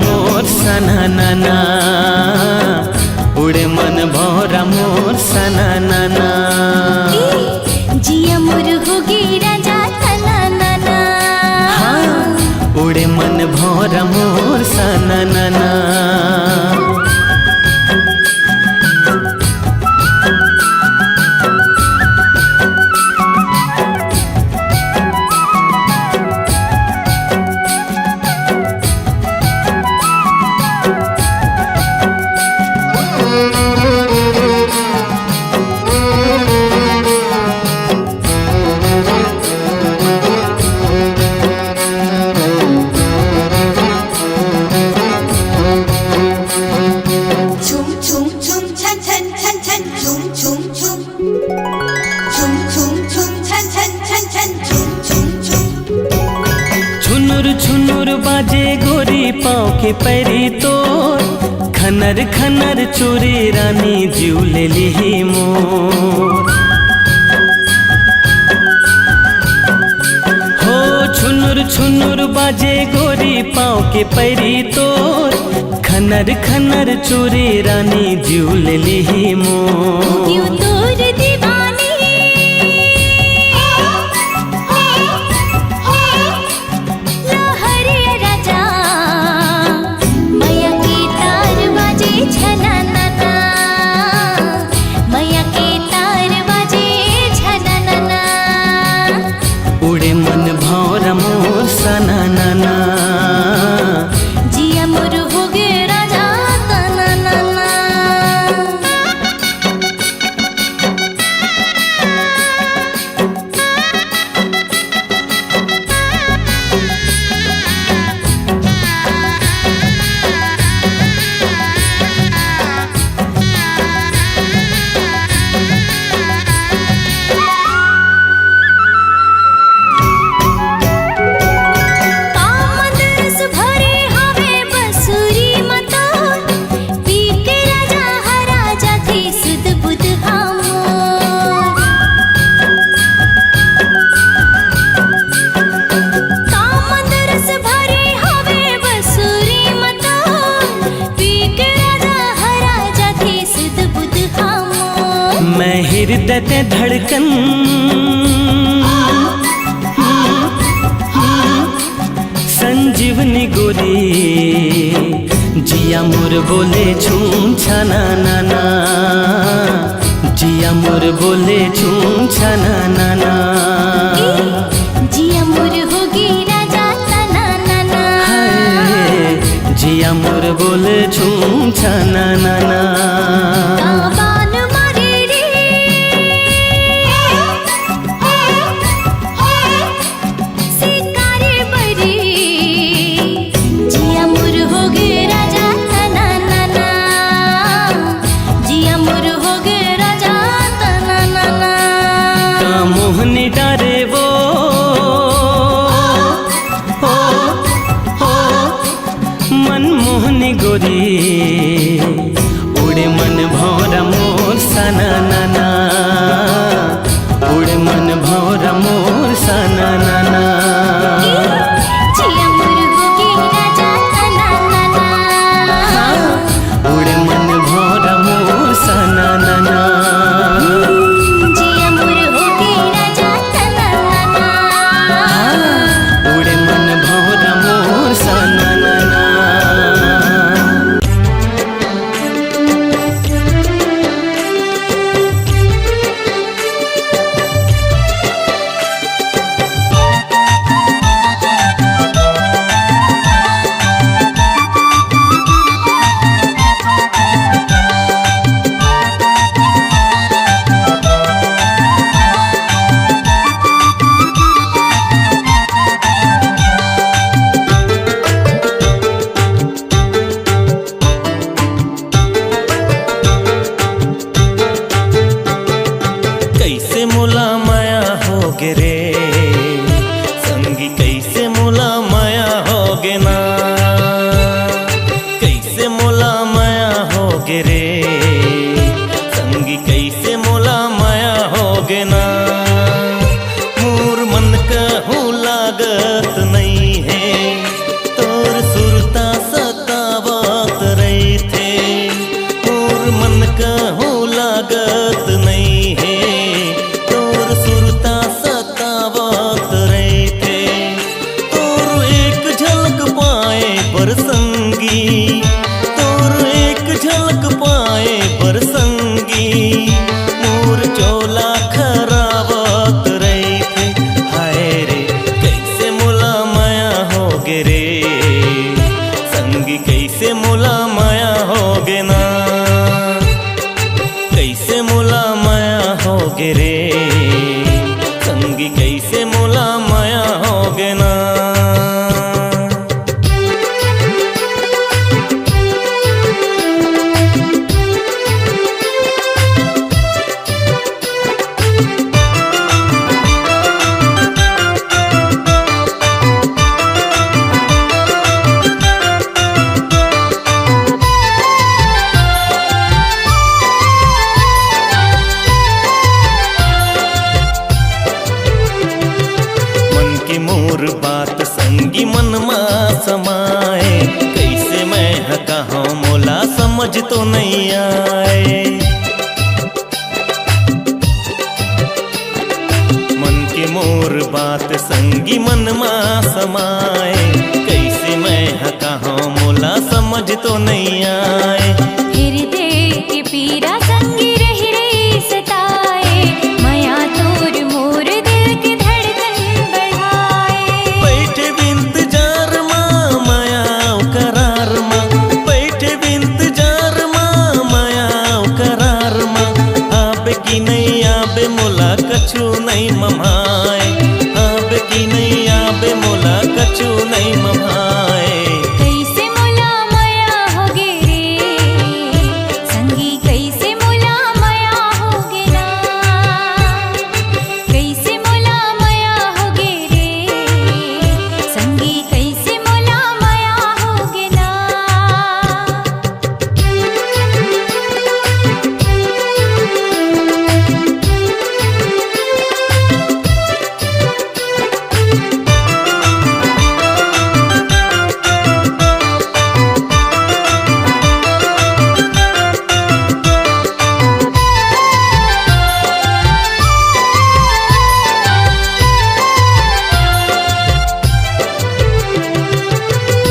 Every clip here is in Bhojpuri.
मोर सना नाना, उड़े मन भौरा मोर सना नाना। जिया मोर होगे राजा तना नाना, हाँ उड़े मन भौरा मोर सना नाना। छुनुर बाजे गोरी पाँव के पैरी तोर, खनर खनर चोरी रानी जीव ले ली मोर। हो छुनुर छुनुर बाजे गोरी पाँव के पैरी तोर, खनर खनर चोरी रानी जीव ले ली मोर। उड़े मन भौरा मोर सना नाना, जिया मोर होगे राजा तना नाना। मैं हृदय ते धड़कन संजीवनी गोरी, जिया मोर बोले छूम छाना नाना, जिया मोर बोले छूम छाना नाना। जिया मोर होगे राजा तना नाना, जिया मोर बोले छूम छाना नाना। मोहनी डारे वो हो मनमोहनी गोरी, उड़े मन भौरा मोर सना नाना, उड़े मन भौरा मोर सना नाना। जिया मोर होगे राजा तना नाना, उड़े मन भौरा मोर सना नाना। लागत नहीं है तोर सुरता सता मोला माया होगे ना, कैसे मोला माया होगे रे संगी, कैसे मोला माया होगे ना। मोर बात संगी मन मा समाए, कैसे मैं कहूँ मोला समझ तो नहीं आए। मन के मोर बात संगी मन मा समाए, कैसे मैं कहूँ मोला समझ तो नहीं आए। हृदय के पीरा संगी रह रही सताए, माया तोर मोर दिल के धड़कन बढ़ाए। बैठे इंतजार माँ माया करार माँ, बैठे इंतजार माँ माया करार माँ, आबे की नहीं आबे मोला कछु नहीं ममाए, आबे की नहीं आबे मोला कछु नहीं ममाए। कैसे मोला माया होगे रे संगी, कैसे मोला माया होगे ना, कैसे मोला माया होगे रे संगी, कैसे मोला माया होगे ना।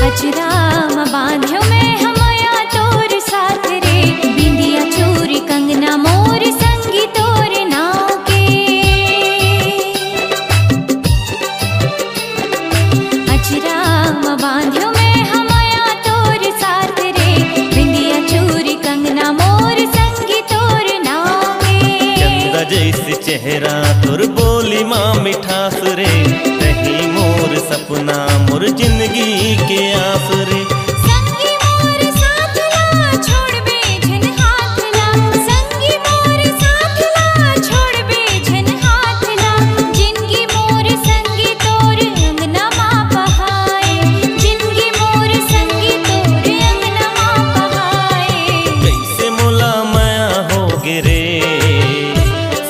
अचराम बांध्यो मैं हमया तोर साथ रे, बिंदिया चूरी कंगना मोर संगी तोर नाव के। अचराम बांध्यो मैं हमया तोर साथ रे, बिंदिया चूरी कंगना मोर संगी तोर नाव के। चंदा जैसे चेहरा तोर बोली माँ मिठास रे, रही मोर सपना मोर जिंदगी के आस रे। संगी मोर साथ ला छोड़ बेझन हाथ ला, संगी मोर साथ ला छोड़ बेझन हाथ ला, जिंदगी मोर संगी तोर अंगना माँ बहाए, जिंदगी मोर संगी तोर अंगना माँ बहाए। कैसे मोला माया होगे रे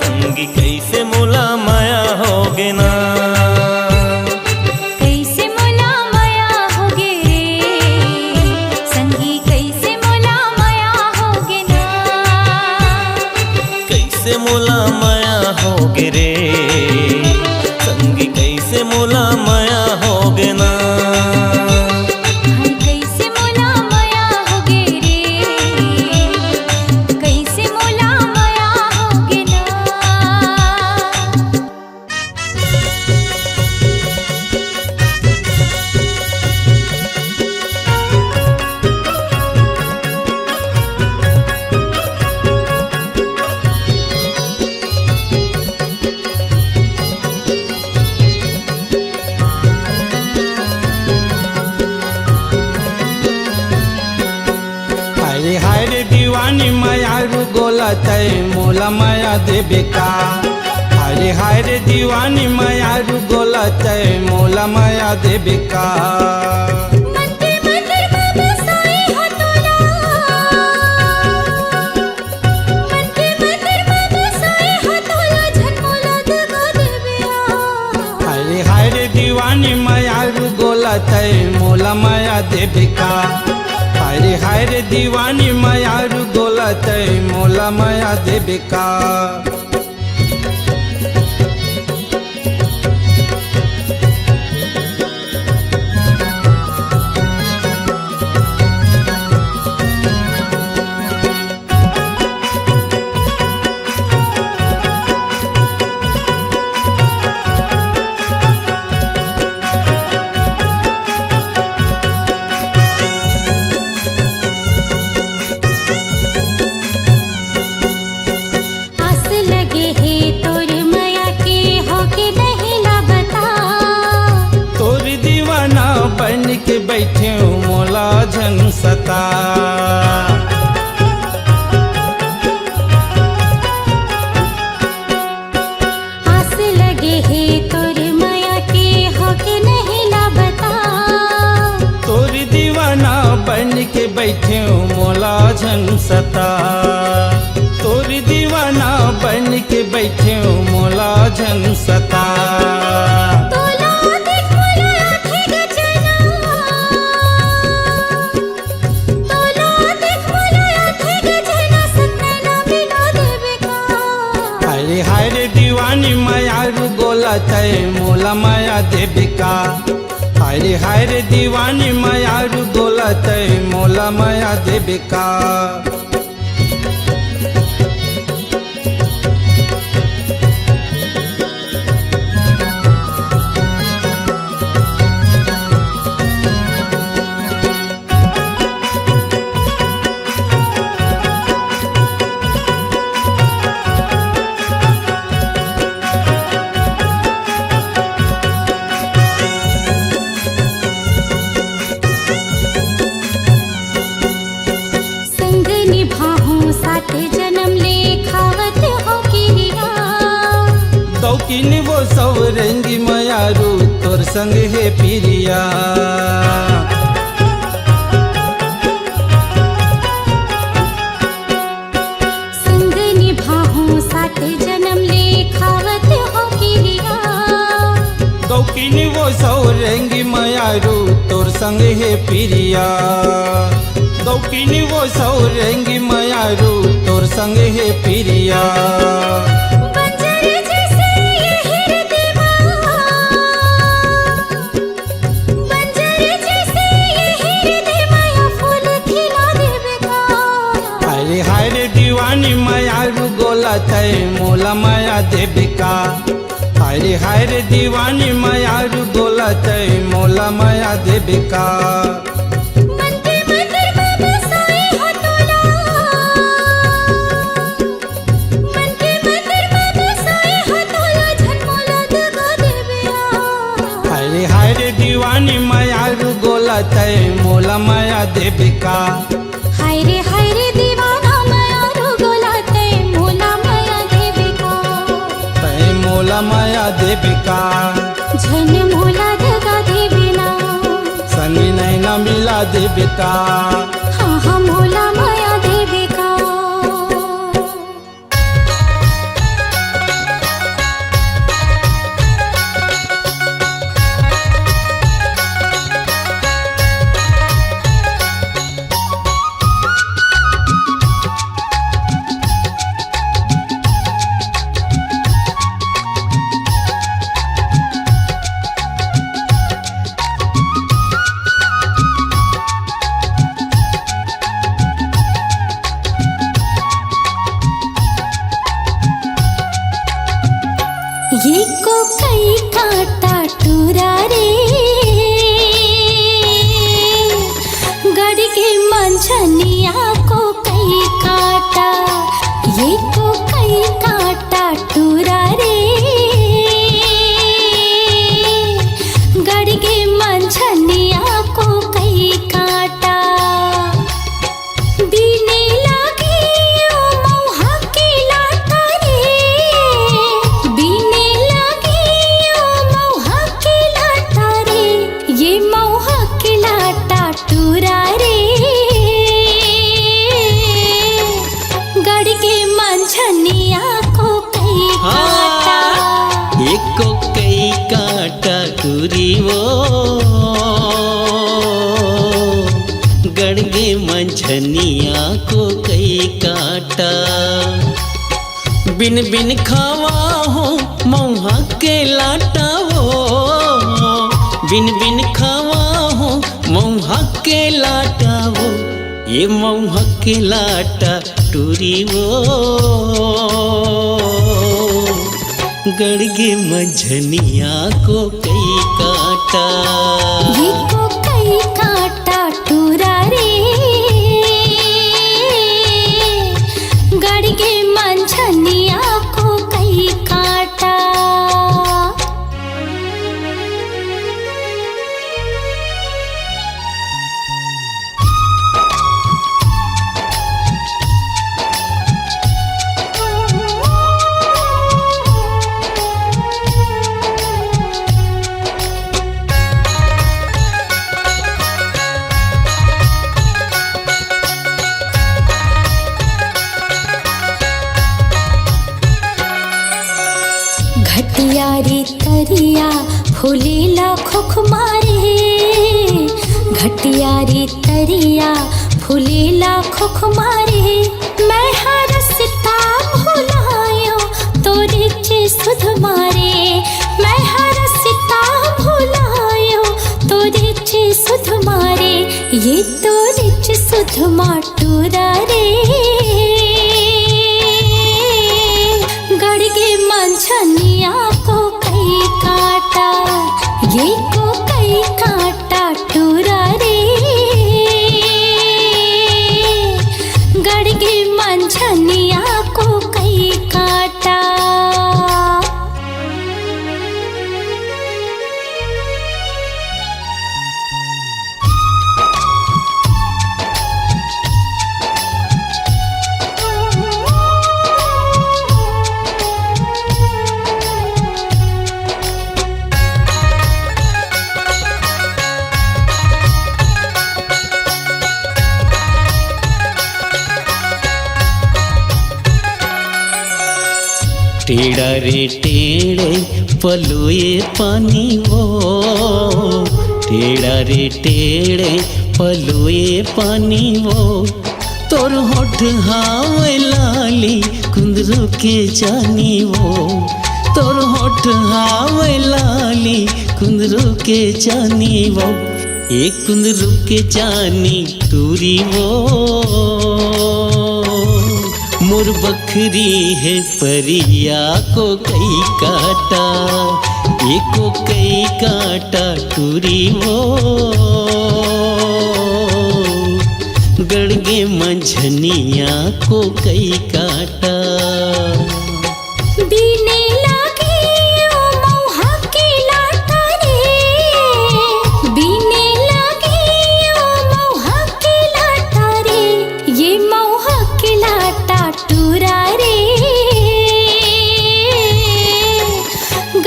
संगी, कैसे मोला माया होगे ना। कैसे मोला माया होगे रे संगी, कैसे मोला माया होगे ना। कैसे मोला माया होगे रे संगी, कैसे मोला माया होगे ना। हाय कैसे मोला माया होगे रे, कैसे मोला माया होगे ना। अरे हाय रे दीवानी माया रू गोला तय मोला माया देबे का। अरे हाय रे दीवानी माया रू गोला तय मोला माया देबे का। मंदिर मंदिर में बसाई हो तोला, मंदिर मंदिर में बसाई हो तोला, झन मोला दगा देबे आ। अरे हाय रे दीवानी माया रू गोला तय मोला माया देबे का। अरे हाय रे दीवानी माया रू गोला तय मोला माया देबे का। बैठे मोला झन सता। तोरी दीवाना बन के बैठे मोला झन सता। तोला देख मोला आँखें गजना, तोला देख मोला आँखें गजना, सतना बिना देवे का। अरे हाय रे दीवानी मायारू गोला तय मोला माया देवे का। अरे हाय रे दीवानी मायारू गोला तय मोला माया देवे का। संग निभाहूं साथे जन्म ले खावत हो किरिया। दौकिन वो सब रंगी मायारू तोर संग है पिरिया। संग निभाहूं साथे जन्म ले खावत हो किरिया। दौकिन वो सब रंगी मायारू तोर संग है पिरिया। दौकिन वो सब रंगी मायारू तोर संग है पिरिया। बंजर जैसे ये हृदयवा, बंजर जैसे ये हृदयवा, या फूल खिला देवे का। अरे हाय रे दीवानी मायारू गोला तय मोला माया देवे का। अरे हाय रे दीवानी मायारू गोला तय मोला माया देवे का। मन के मंदिर में बसाए हो तोला, मन के मंदिर में बसाए हो तोला, झनमोला दगा देवे आ। अरे हाय रे दीवानी मायारू गोला तय मोला माया देवे का। हाय रे दीवाना मायारू गोला तय मोला माया देवे का। तय मोला माया देवे का। झनमोला दगा देवे ना, सनी नैना मिला देवे का। हाँ हाँ मोला माया देवे का। ये को कई काटा टूरा रे, गड़ के मंझनिया को कई काटा। ये को कई काटा टूरा रे, गड़ के मंझनिया को कई काटा। दीने लागी ओ मौहा की लाटा रे, दीने लागी ओ मौहा की लाटा रे। ये मौहा की लाटा टूरा रे, गड़ के मंझनिया को कई काटा। एको कई काटा टूरी वो गड़गे मंझनिया को कई काटा। बिन बिन खावा हो मौहा के लाटा हो, बिन बिन खावा हो मौहा के लाटा हो। ये मौहा के लाटा टूरी वो गड़गे मंझनिया को कई काटा। ये को कई काटा टूरा रे, गड़ के मंझनिया को कई काटा। फूलेला खुखमारे घटियारी तरिया फूलेला खुखमारे मैं हरसता भुलायो तोरे चे सुध मारे मैं हरसता भुलायो तोरे चे सुध मारे ये तोरे चे सुध माटूरा रे गड़गे मंझनिया को कई काटा ये को कई काटा टूरा रे गड़गे मंझनिया को कई काटा टेढ़ा रे टेढ़े पलोए पानी वो टेढ़ा रे टेढ़े पलोए पानी वो तोर होठ हावे लाली कुंदरू के जानी वो तोर होठ हावे लाली कुंदरू के जानी वो एक कुंदरू के जानी टूरी वो मोर बखरी है परिया को कई काटा एको कई काटा टूरी वो गड़गे मंझनिया को कई काटा बीने लागे ओ मौहा के लाटा रे बीने लागे ओ मौहा के लाटा रे ये मौहा के लाटा टूरा रे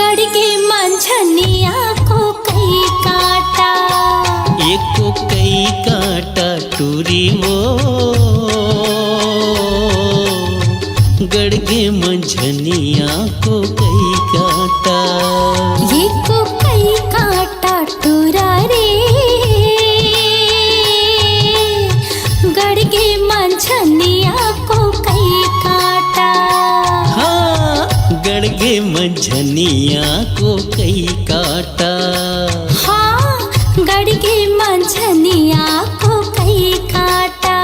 गड़गे मंझनिया को कई काटा एको कई काटा टूरी वो गड़गे मंझनिया को कई काटा ये को कई काटा टूरा रे गड़गे मंझनिया को कई काटा हाँ गड़गे मंझनिया को कई काटा हाँ गड़गे मंझनिया को कई काटा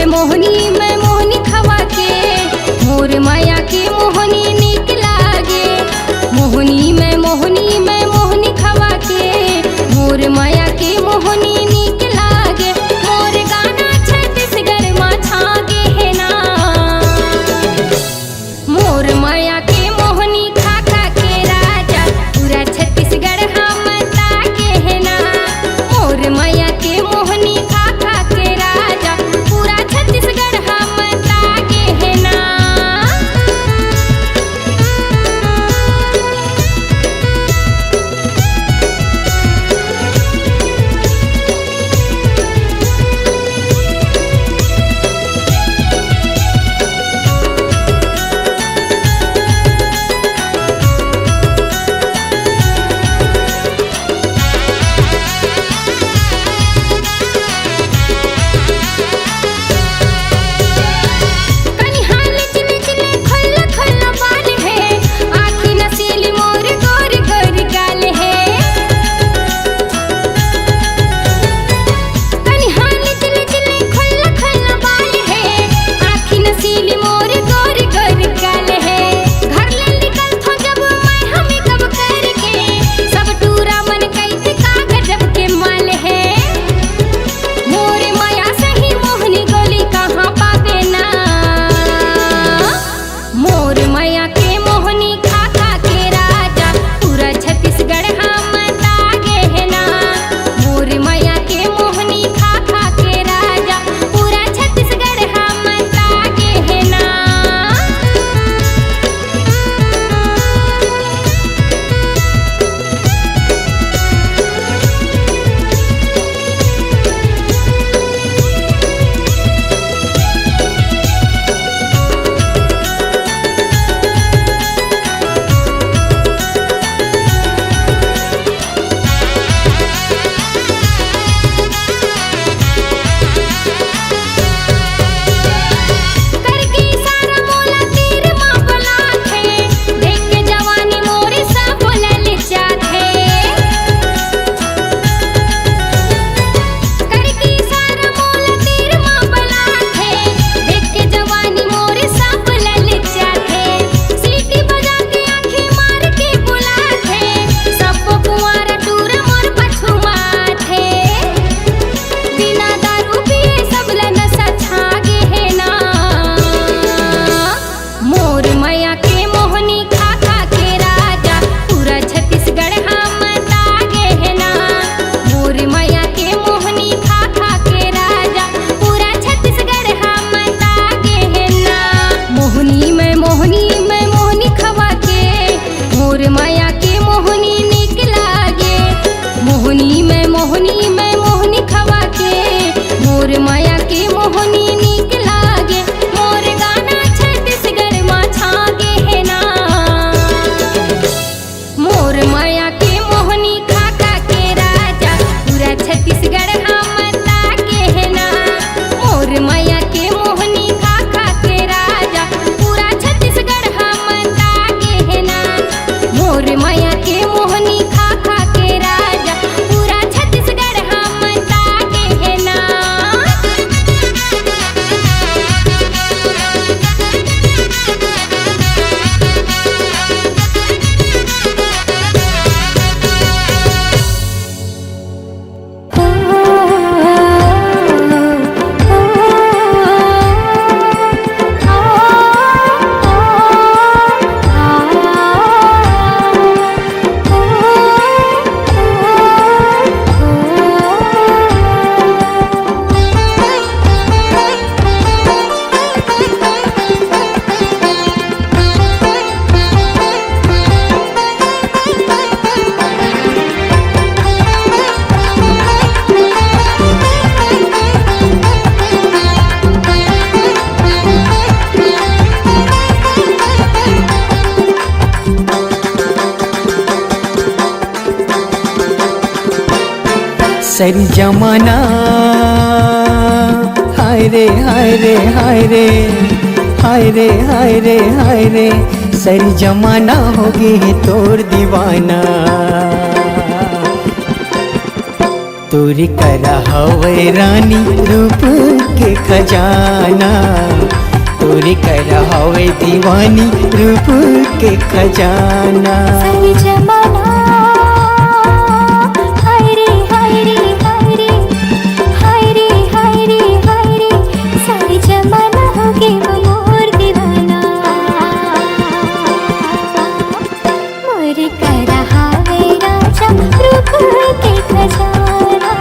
मोहनी खवा के मोर माया के मोहनी नीक लागे मोहनी मोहनी खवा के मोर माया के मोहनी नीक लागे मोर गाना छत्तीसगढ़ मा छागे है ना मोर माया के मोहनी खा खा के राजा पूरा छत्तीसगढ़ हम ताके है ना मोर माया के मोहनी खा खा के राजा पूरा छत्तीसगढ़ सरी जमाना हाय रे हाय रे हाय रे हाय रे हाय रे हाय रे सरी जमाना हो गए तोर दीवाना तोरी करा हवे रानी रूप के खजाना तोरी करा हवे दीवानी रूप के खजाना सही जमाना हाय रे हाय रे हाय रे हाय रे हाय रे हाय रे सही जमाना हो गे मोर दीवाना मोर करा हावे राजा रूप के खजाना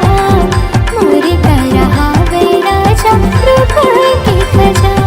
मोर करा हावे राजा रूप के खजाना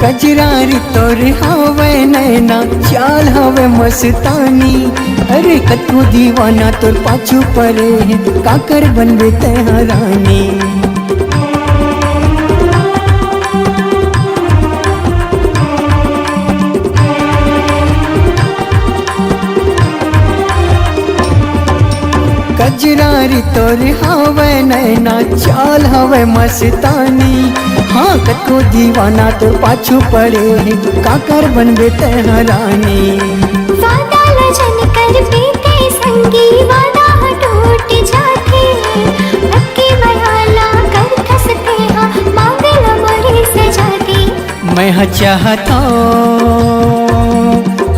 कजरारी तोर हवे नैना चाल हवे मस्तानी अरे कतू दीवाना तोर पाछू परे है काकर बनबे तेहरानी कजरारी तोर हवे नैना चाल हवे मस्तानी हाँ कतो दीवाना तो पाछू पड़े है काकर बनबे तेहरानी वादा लजन कर बीते संगी वादा टूट जाते अक्की बयाला कर खसते हाँ मांगला मोरे से जाती मैं चाहता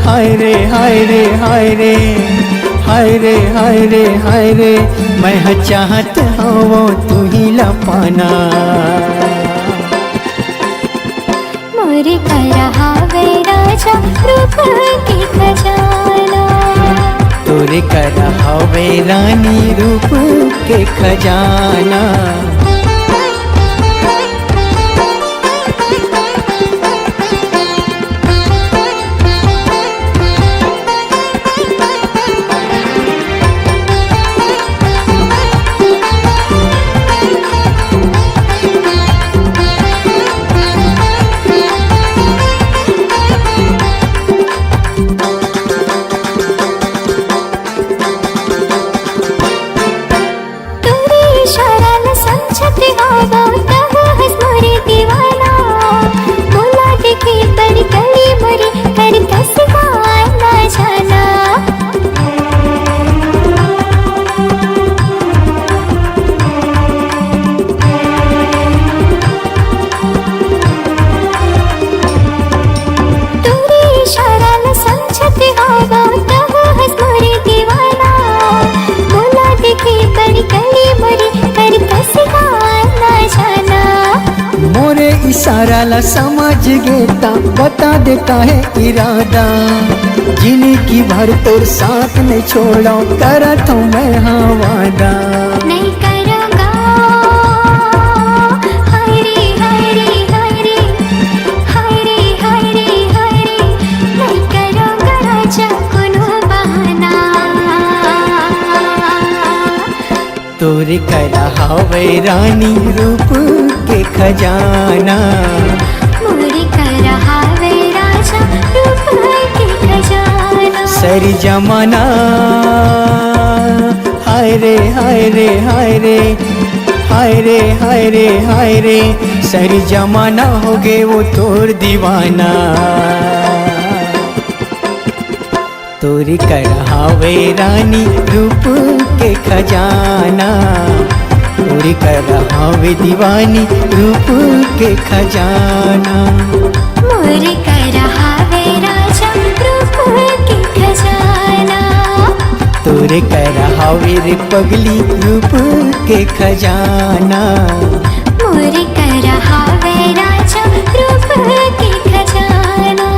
हाय रे हाय रे हाय रे हाय रे हाय रे हाय रे मैं चाहता हूँ तू ही लपाना मोरे करा हावे राजा रूप के खजाना तोरे करा हवे रानी रूप के खजाना इशारा ला समझ गेता बता देता है इरादा जिंदगी भर तोर साथ नहीं छोड़ा करत हूँ मैं हाँ वादा नहीं करूँगा हाय रे हाय रे हाय रे हाय रे हाय रे हाय रे नहीं करूँगा राजा कोनो बहाना तोरे करा हवे रानी रूप के खजाना मोरे करा हावे राजा रूप के खजाना सरी जमाना हाय रे हाय रे हाय रे हाय रे हाय रे हाय रे सरी जमाना हो गए वो तोर दीवाना तोरी करा हवे रानी रूप के खजाना तोरी करा हवे दीवानी रूप के खजाना मोरे करा हावे राजा रूप हवे रे पगली रूप के खजाना। मोर कर हावे राजा रूप के खजाना।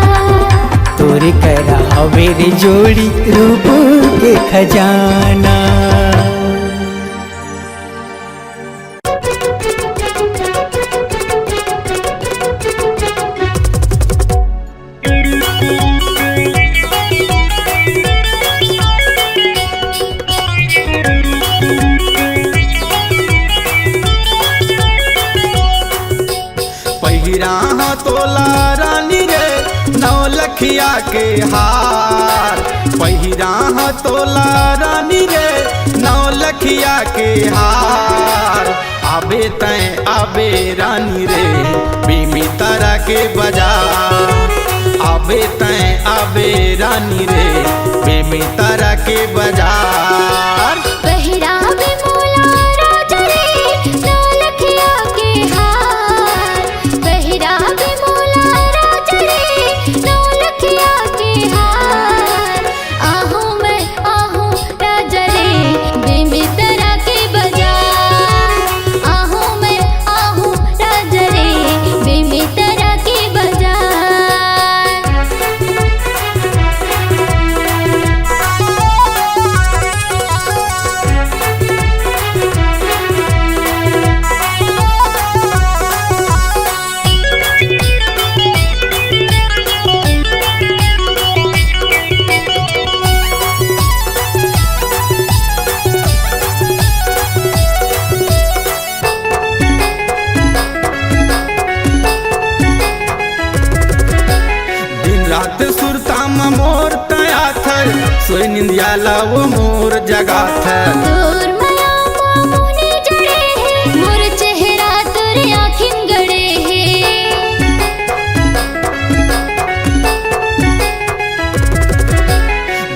तोरे कर हवे रे जोड़ी रूप के खजाना। पहिरा तोला रानी रे नौलखिया के हार। पहिरा तोला रानी रे नौलखिया के हार। आबे तैं आबे रानी रे बीमी तारा के बाजार। आबे तैं आबे रानी रे बीमी तारा के बाजार। पहिरावे मोला राजा रे नौलखिया के हार। पहिरावे मोला राजा रे नौलखिया के हार। आहूँ मैं आहूँ राजा रे बेमितरा के बाजार। आहूँ मैं आहूँ राजा रे बेमितरा के बाजार। दिन रात सुरता मोर तया थर सोई निंदिया वो मोर जगा थर। तोर माया मोने जड़े है मोर चेहरा तोरे आँखिन गड़े है।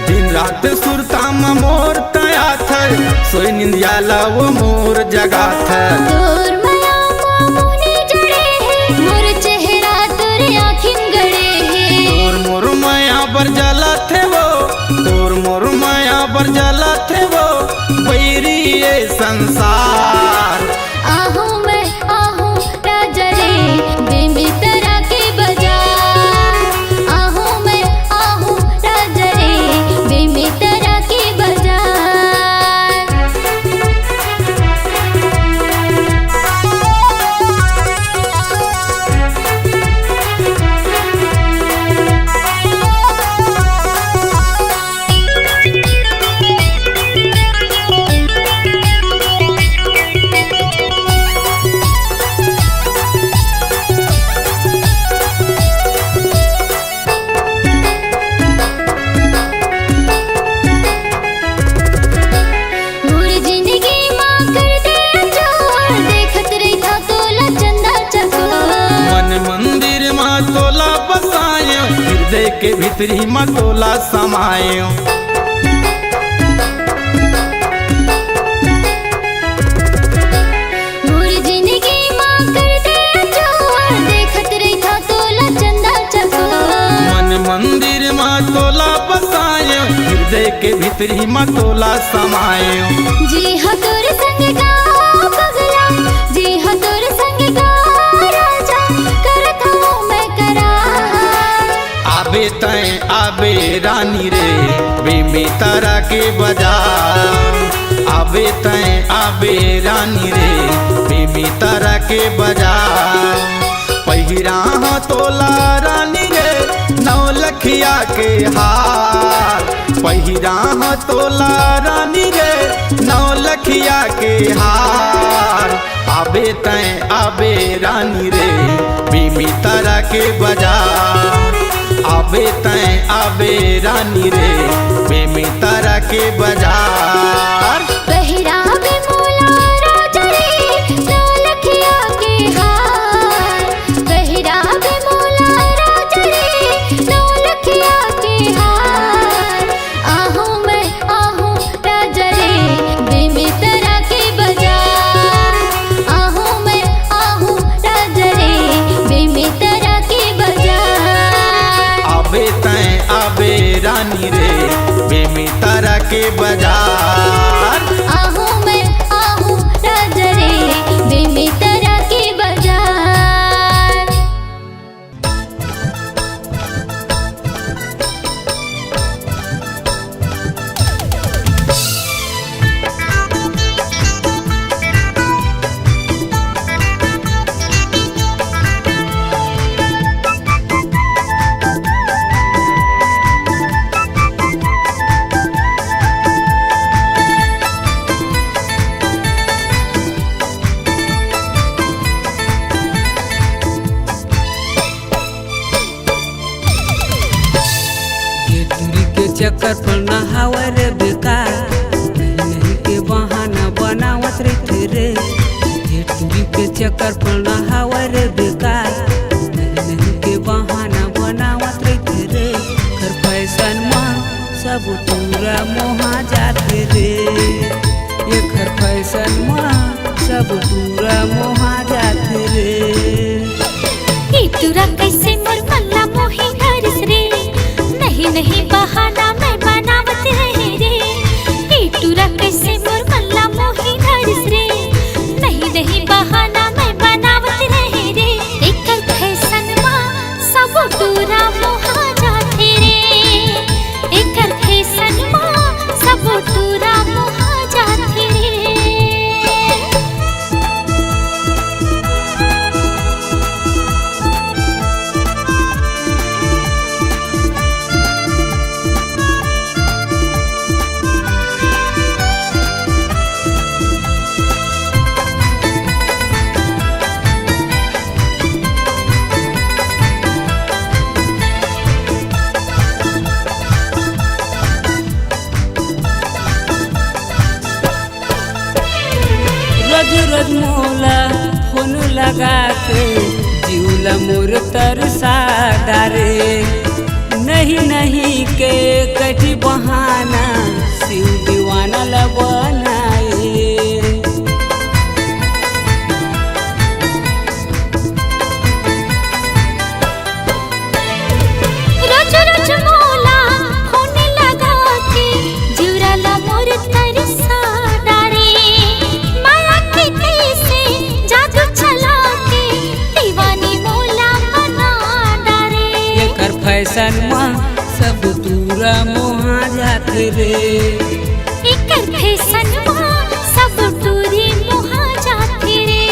दिन रात सुरता मोर तया थर सोई निंदिया वो मोर जगा थर। तोर माया मोने जड़े है मोर चेहरा तोरे आँखिन गड़े है। तोर मोर माया बर जला थे वो। तोर मोर माया बर जला थे वो बैरी ये संसार। आहूँ मैं आहूँ राजा रे बेमितरा के बाजार। आहूँ मैं आहूँ राजा रे बेमितरा के बाजार। मोर जिंदगी माँ कर दे अंजोर। देखत रही था तोला चंदा चकोर। मन मंदिर माँ तोला बसायो हृदय के भीतरी माँ तोला समायो। मोर जिंदगी माँ कर दे अंजोर। देखत रही था तोला चंदा चकोर। मन मंदिर माँ तोला बसायो हृदय के भीतरी माँ तोला समायो। जी हाँ तोर संग गाओ पगला। जी हाँ तोर संग गाओ राजा। करत हूँ मैं करार। आबे तैं आबे रानी रे बेमी तारा के बाजार। आबे तैं आबे रानी रे बेमी तारा के बाजार। पहिरा तोला रानी रे नौलखिया के हार। पहिरा तोला रानी रे नौलखिया के हार। आबे तैं आबे रानी रे बीमी तारा के बाजार। आबे तैं आबे रानी रे बेमी तारा के बाजार। पहिरावे मोला राजा रे नौलखिया के हार। पहिरावे मोला राजा रे नौलखिया के हार। आहूँ मैं आहूँ राजा रे बेमितरा के बाजार। आहूँ मैं आहूँ राजा रे बेमितरा के बाजार। आबे तैं आबे रानी रे बेमी तारा के बाजार। चक्कर पर नहावे रे बेकार, नहीं नहीं के बहाना बनावत रहते रे। ये टीवी के चक्कर पर नहावे रे बेकार, नहीं नहीं के बहाना बनावत रहते रे। कर फैशन माँ सब पूरा मोहा जाते रे, ये घर फैशन माँ सब पूरा मोहा जाते रे। टूरा कैसे मोर मल्ला मोही हरस रे, नहीं नहीं बहाना मैं बनावत रहे रे। टूरा कैसे मोर मल्ला मोही हरस रे, नहीं नहीं बहाना मैं बनावत रहे रे। एक फैशन माँ सब टूरा मोहा जाते रे, एक फैशन माँ सब टूरा मोहा जाते रे। रोज रोज मोला फोन लगा के जीवला मोर तरसा डारे, नहीं नहीं के कटी बहाना शिव दीवाना ला बनाए। रोज रोज मोला फोन लगा के जीवला मोर तरसा डारे, माया के कैसे जादू चला के दीवानी मोला बना डारे। ये कर फैशन माँ सब दूरा मोहा जाते रे, एक फैशन माँ सब टूरी मोहा जाते रे।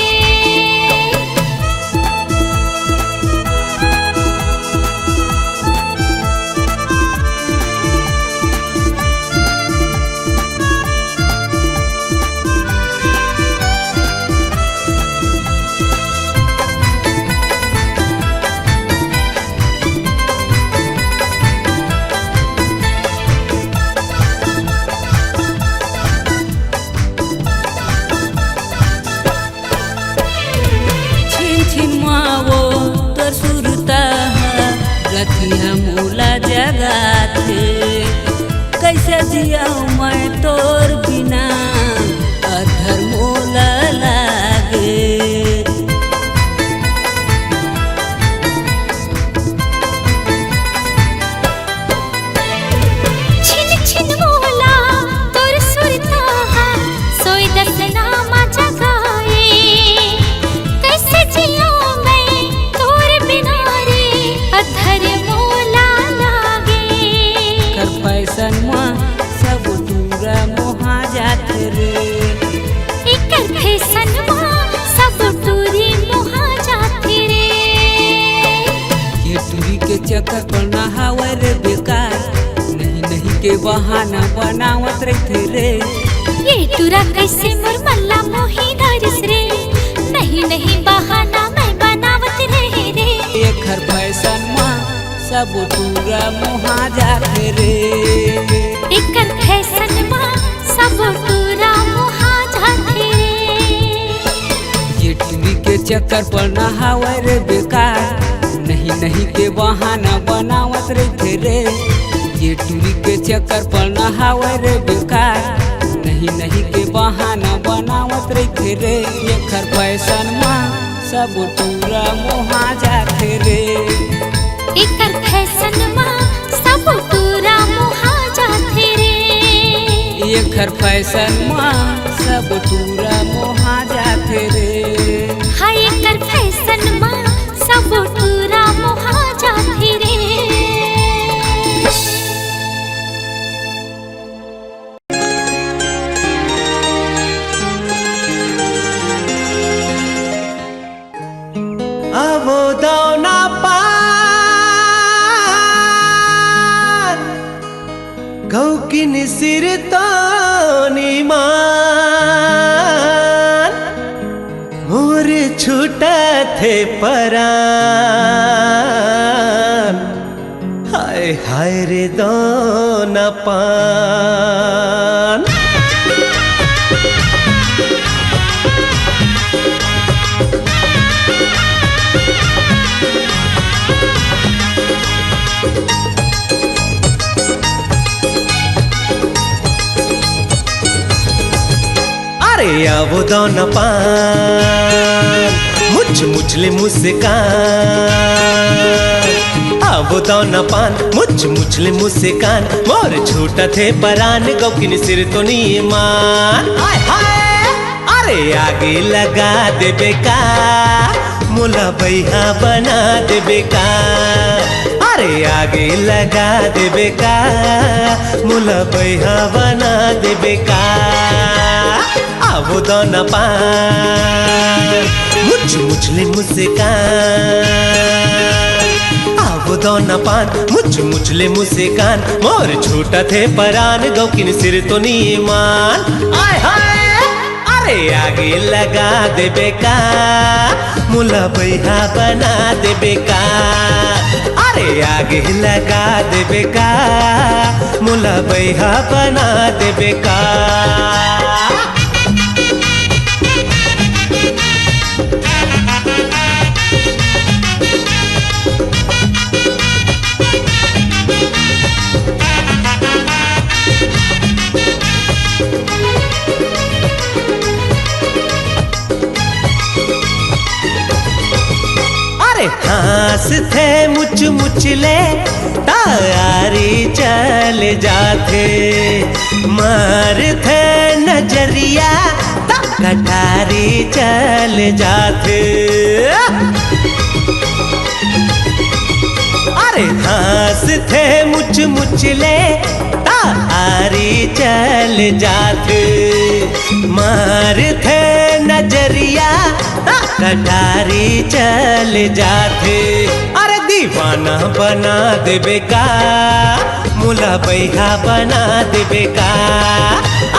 छिन छिन मावो तो सुरता रतिया मोला जगा थे, कैसे जिया मैं तोर बिना अधर मोला लागे। छिन छिन मोला तोर सुरता सोई दस नामा जगाए, कैसे जिया मैं तोर बिना रे अधर मोला लागे। कर फैशन माँ सब दूरा मोहा जाते रे, एक फैशन माँ सब टूरी मोहा जाते रे। ये टूरी के चक्कर पर नहावे रे बेकार, नहीं नहीं के बहाना बनावत रहते रे। ये टूरा कैसे मोर मल्ला मोही धरस रे, नहीं नहीं बहाना मैं बनावत रहे रे। ये घर फैशन माँ सब पूरा मोहा जाते रे, एक फैशन माँ सब टूरा मोहा जाते रे। ये टीवी के चक्कर पर नहावे रे बेकार, नहीं नहीं के बहाना बनावत रहते रे। ये टीवी के चक्कर पर नहावे रे बेकार, नहीं नहीं के बहाना बनावत रहते रे। ये घर फैशन माँ सब पूरा मोहा जाते रे, एक फैशन माँ सब टूरा मोहा जाते रे। ये घर फैशन माँ सब पूरा मोहा जाते रे। हाय एक फैशन माँ सब टूरा मोहा जाते रे। आवो दाना पार गौकिन सिर तो निमान मोर छूटा थे परान हाय हाय रे दोना पान। अरे आवो दाना पान मुझ मुझले मुस्कान, आवो दाना पान मुझ मुझले मुस्कान, मोर छोटा थे परान गौकिन सिर तो नहीं मान। हाय हाय अरे आगे लगा दे बेका मुला बैहा बना दे बेका, अरे आगे लगा दे बेका मुला बैहा बना दे बेका। आवो दाना पान मुझ मुझले मुस्कान, आवो दाना पान मुझ मुझले मुस्कान, मोर छोटा थे परान गौकिन सिर तो नहीं मान। आय हाय अरे आगे लगा दे बेका मुला बैहा बना दे बेका, अरे आगे लगा दे बेका मुला बैहा बना दे बेका। हास थे मुच मुचले तारी चल जाते, मार थे नजरिया कटारी चल जाते। अरे हास थे मुच मुचले तारी चल जाते, मार थे नजरिया कटारी चल जाते। अरे दीवाना बना दे बेका मुला बैहा बना दे बेका,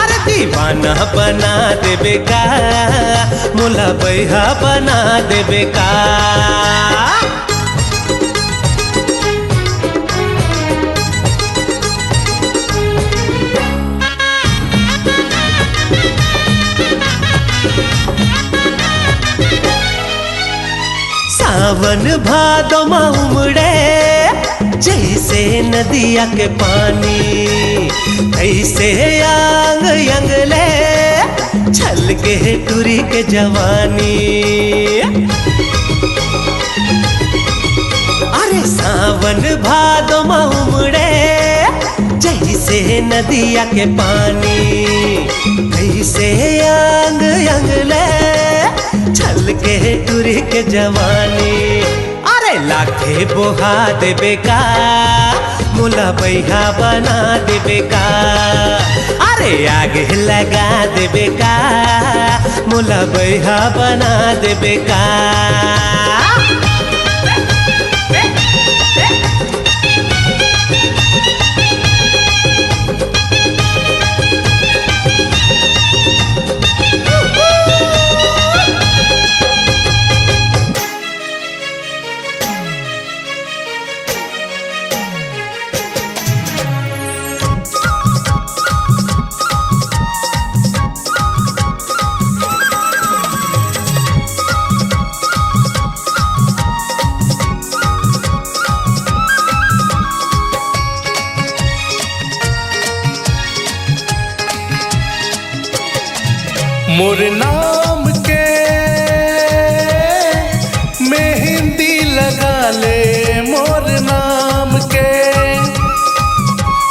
अरे दीवाना बना दे बेका मुला बैहा बना दे बेका। सावन भादो में उमड़े जैसे नदिया के पानी, ऐसे यांग यंगले छल के टूरी के जवानी। अरे सावन भादो में उमड़े जैसे नदिया के पानी, ऐसे यांग यंगले छल के टूरी के जवानी। अरे लाखे बोहा दे बेका मुला बैहा बना दे बेका, अरे आगे लगा दे बेका मुला बैहा बना दे बेका। मोर नाम के मेहंदी लगा ले, मोर नाम के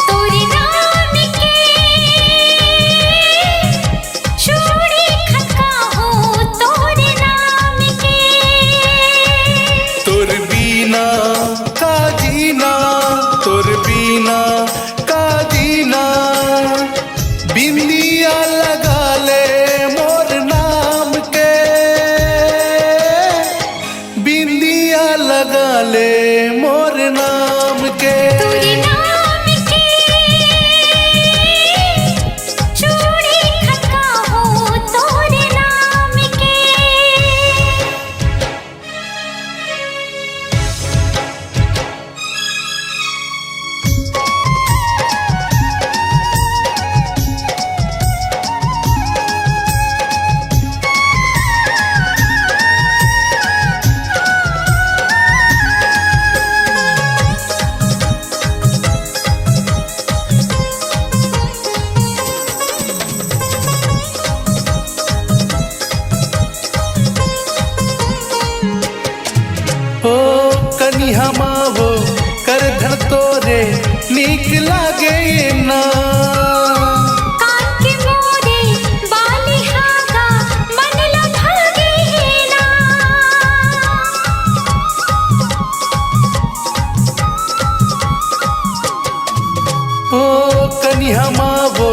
तोरे नाम के चूड़ी खनका हो, तोरे नाम के तोर बीना का जीना, तोर बीना का जीना, बिंदिया लगा ले मोर नाम के, बिंदिया लगा ले मोर नाम के। तोरे नाम के चूड़ी खनका हो, तोरे नाम के नीक लागे ना। कान के मोरे बाली हागा मन ला भागे ना। ओ कन्या मावो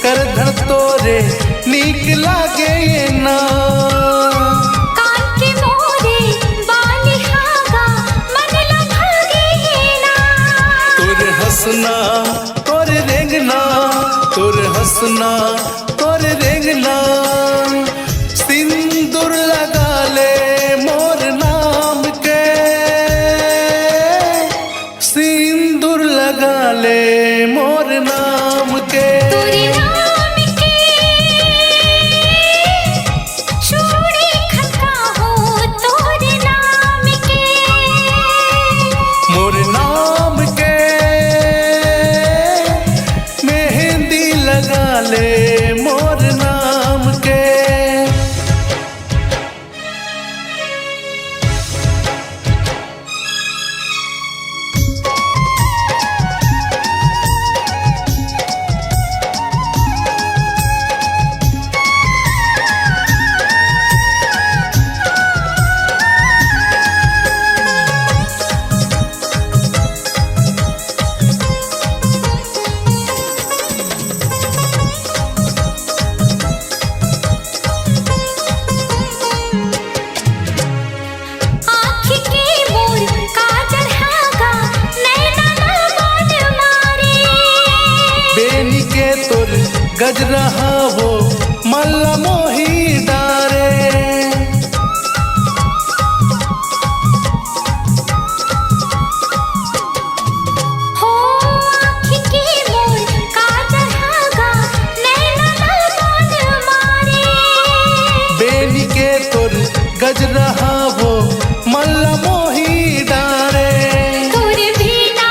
कर धन तोरे नीक लागे ना। कान के मोरे बाली हागा मन ला भागे ना। तोर हंसना तोर रेंगना, तोर हंसना तोर रेंगना, सिंदूर लगा ले मोर नाम के, सिंदूर लगा ले मोर नाम के। तोरे नाम के चूड़ी खनका हो तोरे नाम के। मोर नाम के मेहंदी लगा ले मोर नाम के। आँख के मोर काजल हागा नैना मन मारे। बेनी के तोर गजरा हो मल्ला मोही डारे। हो आँख के मोर काजल हागा नैना मन मारे। बेनी के तोर गजरा हो मल्ला मोही डारे। तोर भीना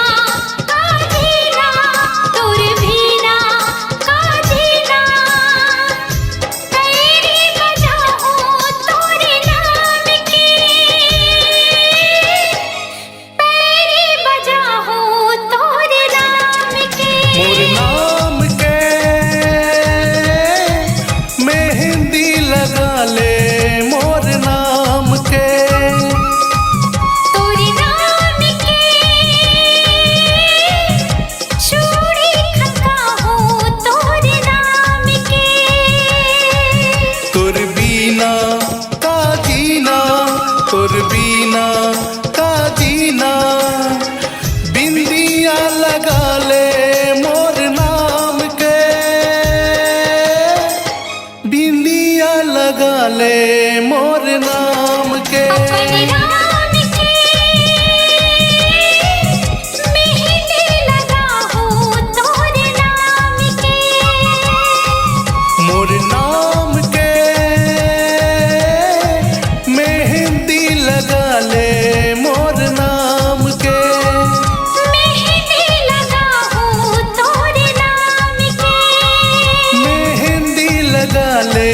का जीना, तोर भीना का जीना, तेरी वजह हो तोरे नाम की, तेरी वजह हो तोरे नाम की। मोर नाम के मेहंदी लगा ले मोर नाम के। तोरे नाम के चूड़ी खनका हो तोरे नाम के। तोर बीना का जीना, तोर बीना का जीना, बिंदिया लगा ले मोर नाम के, बिंदिया लगा ले मोर नाम के। अपने नाम के मेहंदी लगा हो तोरे नाम के। मोर नाम के मेहंदी लगा ले मोर नाम के। मेहंदी लगा हो तोरे नाम के। मेहंदी लगा ले